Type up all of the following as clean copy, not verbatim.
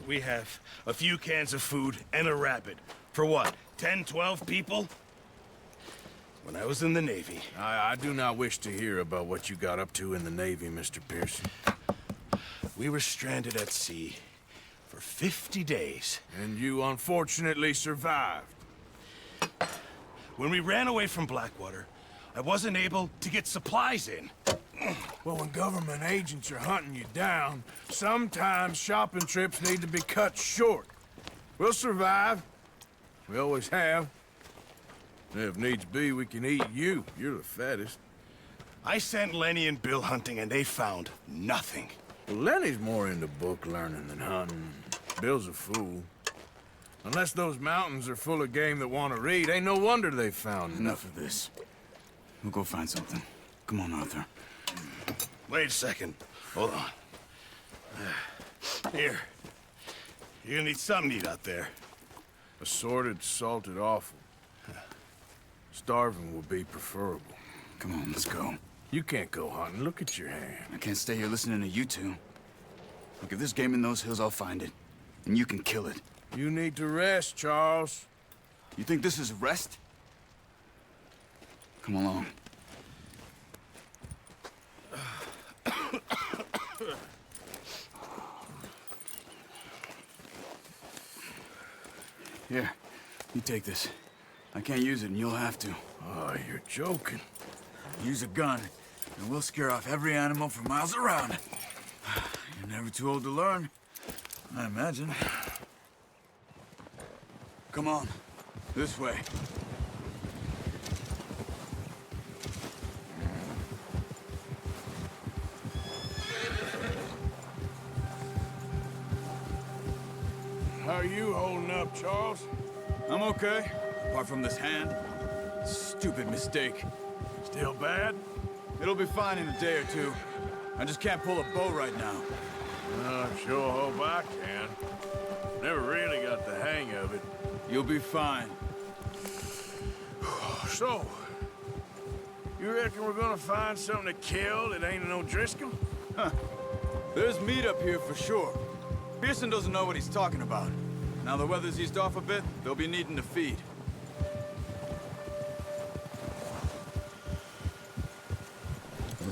We have a few cans of food and a rabbit. For what, 10, 12 people? When I was in the Navy... I do not wish to hear about what you got up to in the Navy, Mr. Pearson. We were stranded at sea for 50 days. And you unfortunately survived. When we ran away from Blackwater, I wasn't able to get supplies in. Well, when government agents are hunting you down, sometimes shopping trips need to be cut short. We'll survive. We always have. If needs be, we can eat you. You're the fattest. I sent Lenny and Bill hunting, and they found nothing. Well, Lenny's more into book learning than hunting. Bill's a fool. Unless those mountains are full of game that want to read, ain't no wonder they found Enough of this. We'll go find something. Come on, Arthur. Wait a second. Hold on. Here. You're gonna need something to eat out there. Assorted, salted offal. Starving will be preferable. Come on, let's go. You can't go hunting. Look at your hand. I can't stay here listening to you two. Look, if there's game in those hills, I'll find it. And you can kill it. You need to rest, Charles. You think this is rest? Come along. Here, you take this. I can't use it, and you'll have to. Oh, you're joking. Use a gun, and we'll scare off every animal for miles around. You're never too old to learn, I imagine. Come on, this way. How are you holding up, Charles? I'm okay, apart from this hand. Stupid mistake. Still bad? It'll be fine in a day or two. I just can't pull a bow right now. I sure hope I can. Never really got the hang of it. You'll be fine. So, you reckon we're gonna find something to kill that ain't no Driscoll? Huh. There's meat up here for sure. Pearson doesn't know what he's talking about. Now the weather's eased off a bit, they'll be needing to feed.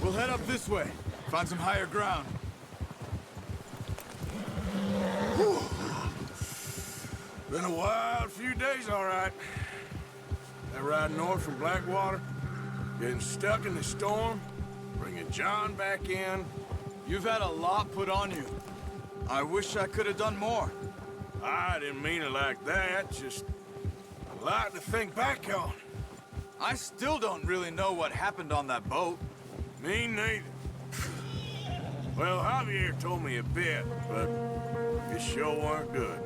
We'll head up this way. Find some higher ground. Whew. Been a wild few days, all right. That ride north from Blackwater, getting stuck in the storm, bringing John back in. You've had a lot put on you. I wish I could have done more. I didn't mean it like that, just a lot to think back on. I still don't really know what happened on that boat. Me neither. Well, Javier told me a bit, but it sure weren't good.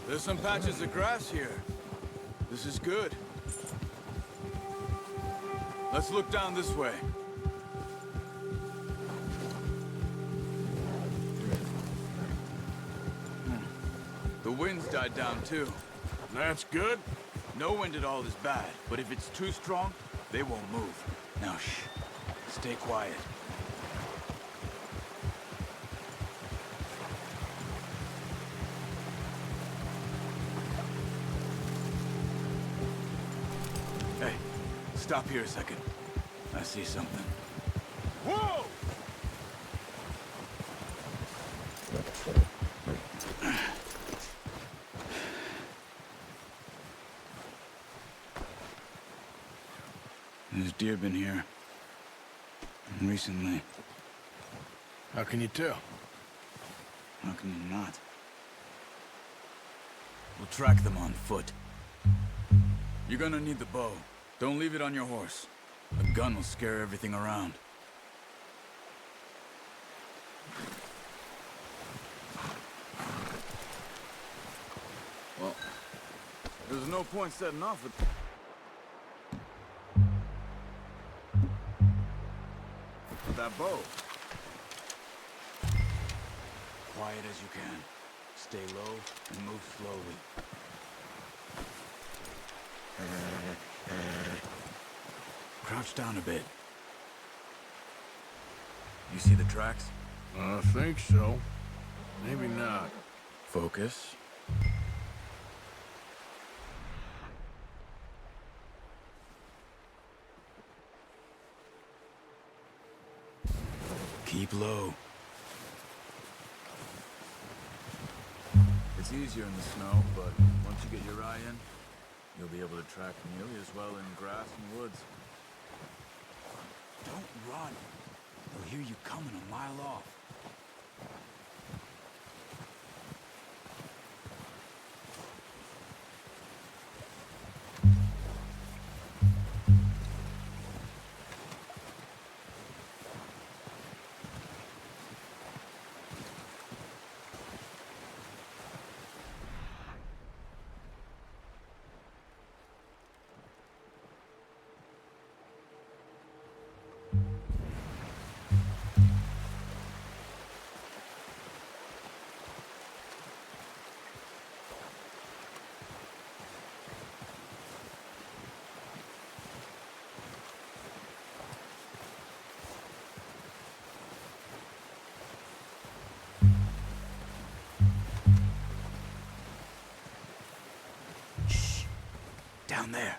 There's some patches of grass here. This is good. Let's look down this way. The wind's died down too. That's good. No wind at all is bad, but if it's too strong, they won't move. Now shh. Stay quiet. Hey, stop here a second. I see something. Whoa! There's deer been here. Recently. How can you tell? How can you not? We'll track them on foot. You're gonna need the bow. Don't leave it on your horse. A gun will scare everything around. Well, there's no point setting off with... that bow. Quiet as you can. Stay low and move slowly. Crouch down a bit. You see the tracks? I think so. Maybe not. Focus. Keep low. It's easier in the snow, but once you get your eye in, you'll be able to track nearly as well in grass and woods. Don't run. They'll hear you coming a mile off. Down there.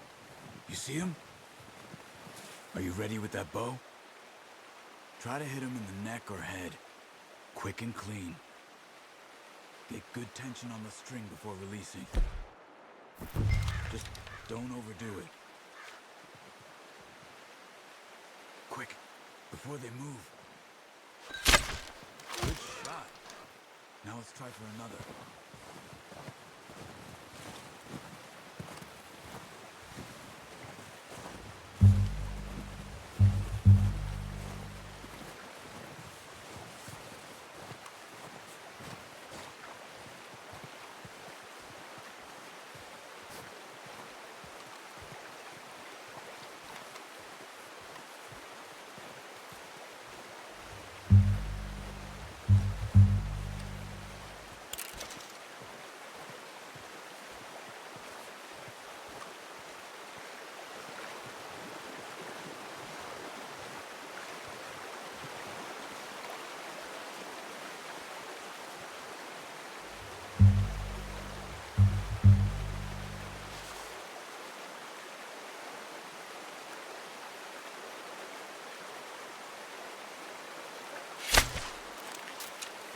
You see him? Are you ready with that bow? Try to hit him in the neck or head. Quick and clean. Get good tension on the string before releasing. Just don't overdo it. Quick, before they move. Good shot. Now let's try for another.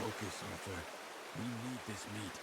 Focus, Arthur. We need this meat.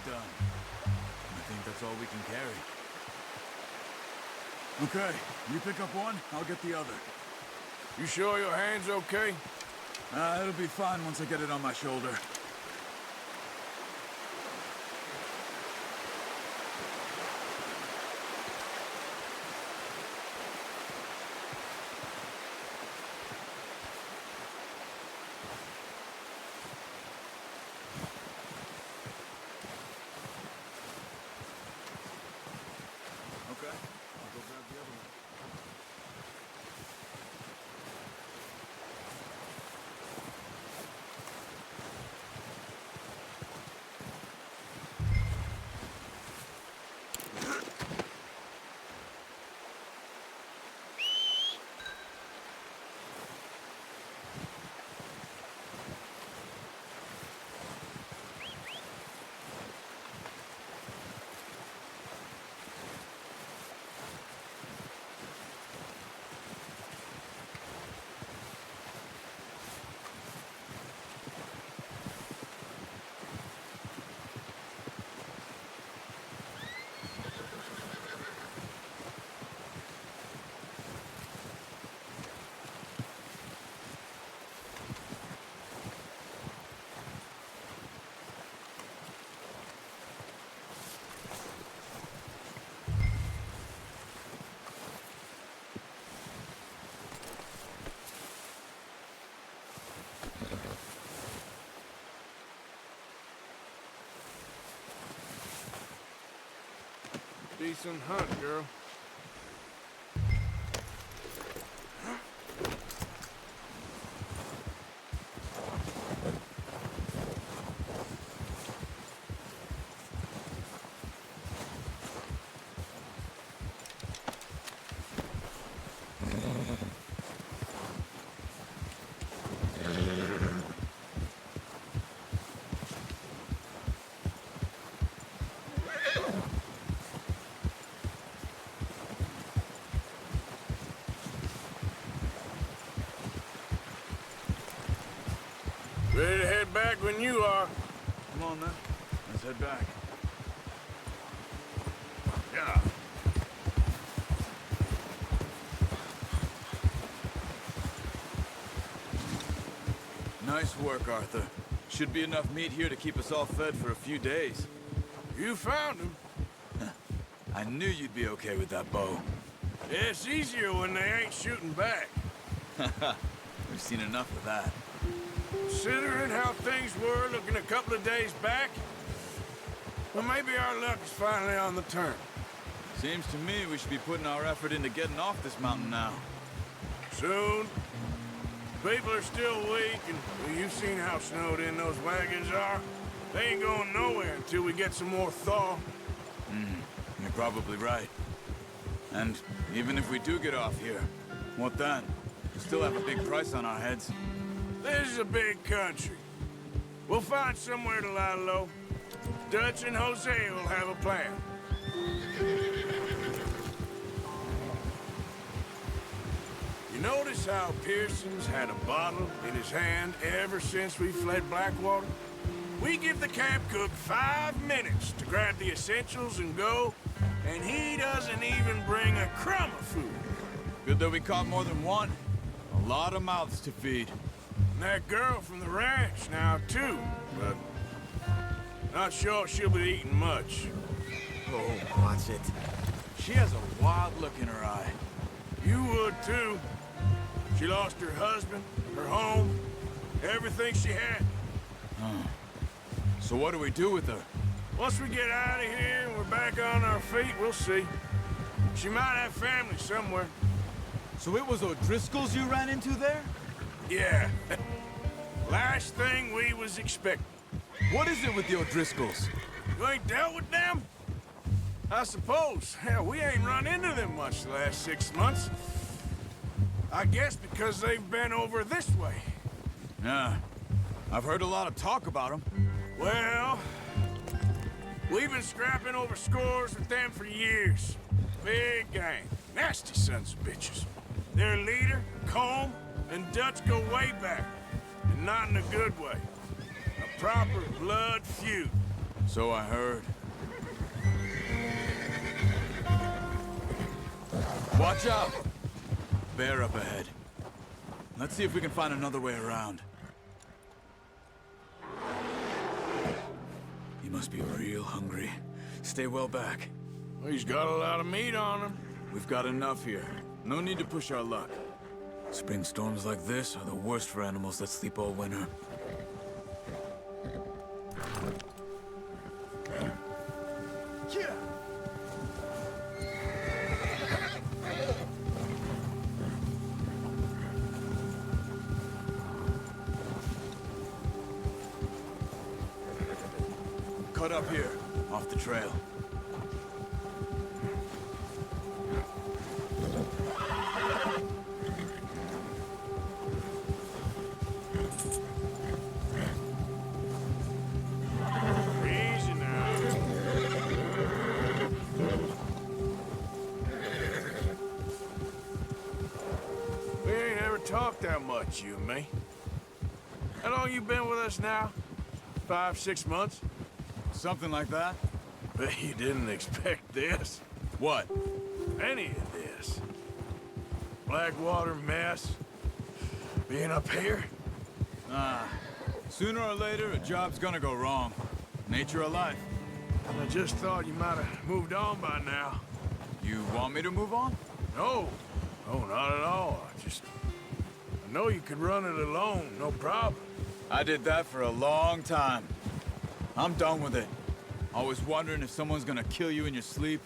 done. I think that's all we can carry. Okay, you pick up one, I'll get the other. You sure your hand's okay? It'll be fine once I get it on my shoulder. Okay, I'll go grab the other one. Decent hunt, girl. Ready to head back when you are. Come on, then. Let's head back. Yeah. Nice work, Arthur. Should be enough meat here to keep us all fed for a few days. You found him. I knew you'd be okay with that bow. Yeah, it's easier when they ain't shooting back. We've seen enough of that. Considering how things were looking a couple of days back, well, maybe our luck is finally on the turn. Seems to me we should be putting our effort into getting off this mountain now. Soon. People are still weak, and well, you've seen how snowed in those wagons are. They ain't going nowhere until we get some more thaw. You're probably right. And even if we do get off here, what then? We still have a big price on our heads. This is a big country. We'll find somewhere to lie low. Dutch and Jose will have a plan. You notice how Pearson's had a bottle in his hand ever since we fled Blackwater? We give the camp cook 5 minutes to grab the essentials and go, and he doesn't even bring a crumb of food. Good that we caught more than one. A lot of mouths to feed. And that girl from the ranch now, too, but not sure she'll be eating much. Oh, watch it. She has a wild look in her eye. You would, too. She lost her husband, her home, everything she had. So what do we do with her? Once we get out of here and we're back on our feet, we'll see. She might have family somewhere. So it was O'Driscoll's you ran into there? Yeah. Last thing we was expecting. What is it with the O'Driscolls? You ain't dealt with them? I suppose. Hell, we ain't run into them much the last 6 months. I guess because they've been over this way. Yeah. I've heard a lot of talk about them. Well, we've been scrapping over scores with them for years. Big gang. Nasty sons of bitches. Their leader, Combe, and Dutch go way back. And not in a good way. A proper blood feud. So I heard. Watch out! Bear up ahead. Let's see if we can find another way around. He must be real hungry. Stay well back. Well, he's got a lot of meat on him. We've got enough here. No need to push our luck. Spring storms like this are the worst for animals that sleep all winter. Cut up here, off the trail. Easy now. We ain't ever talked that much, you and me. How long you been with us now? 5, 6 months? Something like that? Bet you didn't expect this. What? Any of this. Blackwater mess. Being up here. Sooner or later, a job's gonna go wrong. Nature of life. I just thought you might have moved on by now. You want me to move on? No. No, not at all. I know you could run it alone, no problem. I did that for a long time. I'm done with it. Always wondering if someone's gonna kill you in your sleep.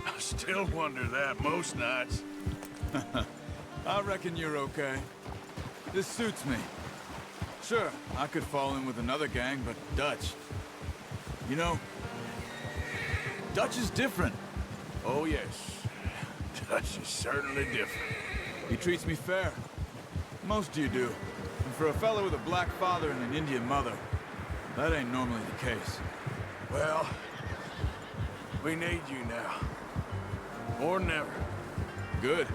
I still wonder that most nights. I reckon you're okay. This suits me. Sure, I could fall in with another gang, but Dutch... You know, Dutch is different. Oh, yes. Dutch is certainly different. He treats me fair. Most of you do. And for a fellow with a black father and an Indian mother, that ain't normally the case. Well, we need you now. More than ever. Good.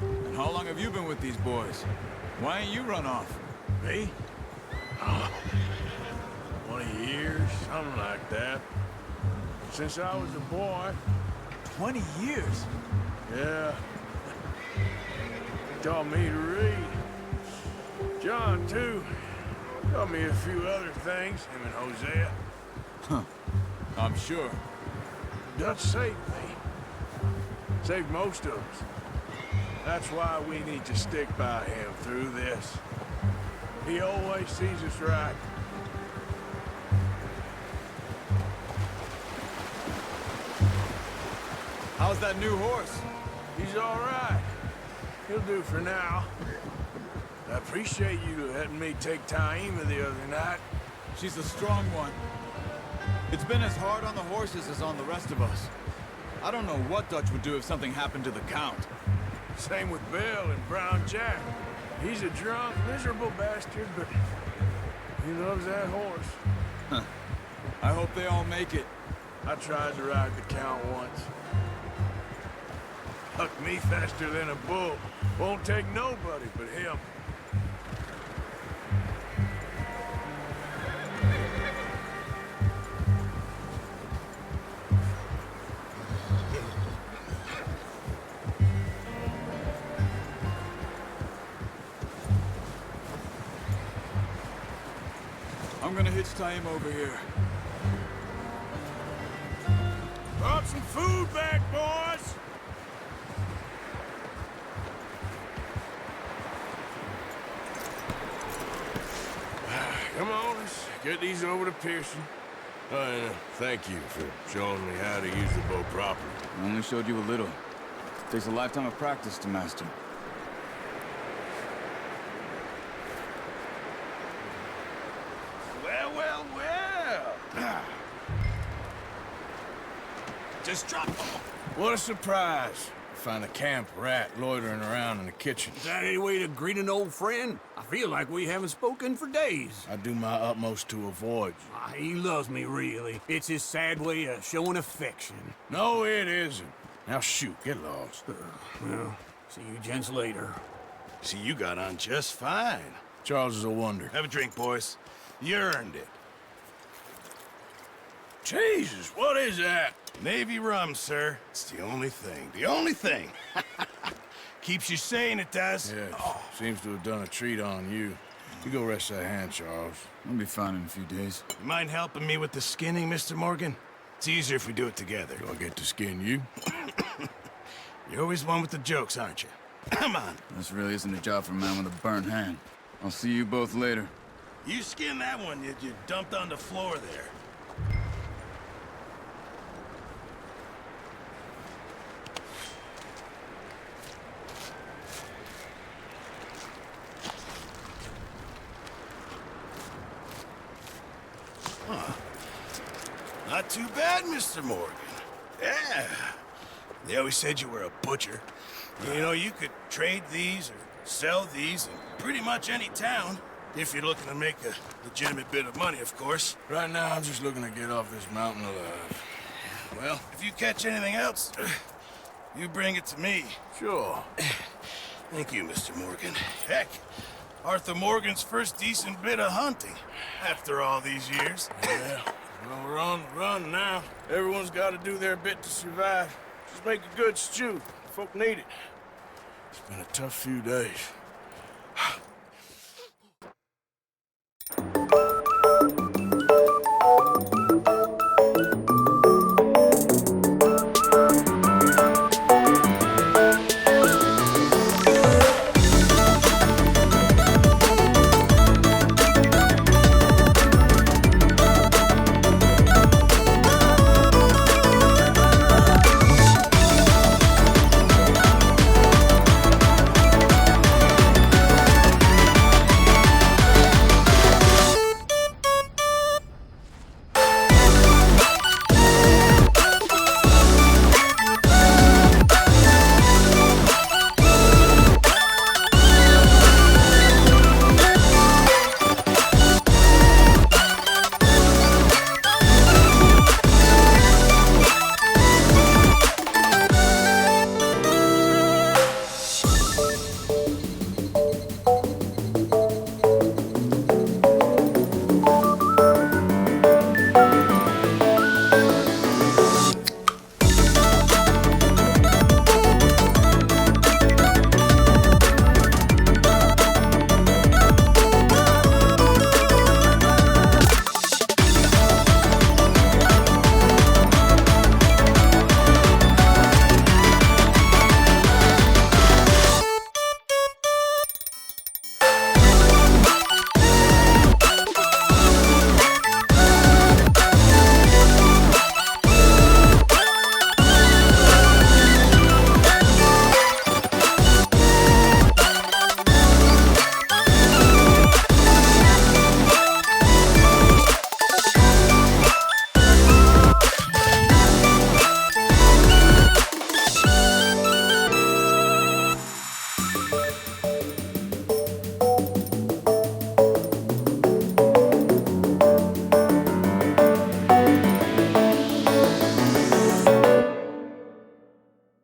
And how long have you been with these boys? Why ain't you run off? Me? 20 years, something like that. Since I was a boy. 20 years? Yeah. Taught me to read. John, too. Taught me a few other things, him and Hosea. Huh. I'm sure. Dutch saved me. Saved most of us. That's why we need to stick by him through this. He always sees us right. How's that new horse? He's all right. He'll do for now. I appreciate you letting me take Taima the other night. She's a strong one. It's been as hard on the horses as on the rest of us. I don't know what Dutch would do if something happened to the Count. Same with Bill and Brown Jack. He's a drunk, miserable bastard, but he loves that horse. Huh. I hope they all make it. I tried to ride the Count once. Hucked me faster than a bull. Won't take nobody but him. I'm gonna hitch Taima over here. Brought some food back, boys! Come on, let's get these over to Pearson. And thank you for showing me how to use the bow properly. I only showed you a little. Takes a lifetime of practice to master. Well, well, well! Just drop them. What a surprise. Find a camp rat loitering around in the kitchen. Is that any way to greet an old friend? I feel like we haven't spoken for days. I do my utmost to avoid you. He loves me, really. It's his sad way of showing affection. No, it isn't. Now shoot, get lost. Well, see you gents later. See, you got on just fine. Charles is a wonder. Have a drink, boys. You earned it. Jesus, what is that? Navy rum, sir. It's the only thing. The only thing. Keeps you sane, it does. Yeah, seems to have done a treat on you. You go rest that hand, Charles. I'll be fine in a few days. You mind helping me with the skinning, Mr. Morgan? It's easier if we do it together. Do I get to skin you? You're always one with the jokes, aren't you? Come on. This really isn't a job for a man with a burnt hand. I'll see you both later. You skin that one you dumped on the floor there. Not too bad, Mr. Morgan. Yeah. They always said you were a butcher. You know, you could trade these or sell these in pretty much any town. If you're looking to make a legitimate bit of money, of course. Right now, I'm just looking to get off this mountain alive. Well, if you catch anything else, you bring it to me. Sure. Thank you, Mr. Morgan. Heck, Arthur Morgan's first decent bit of hunting after all these years. Yeah. Well, we're on the run now. Everyone's got to do their bit to survive. Just make a good stew. Folk need it. It's been a tough few days.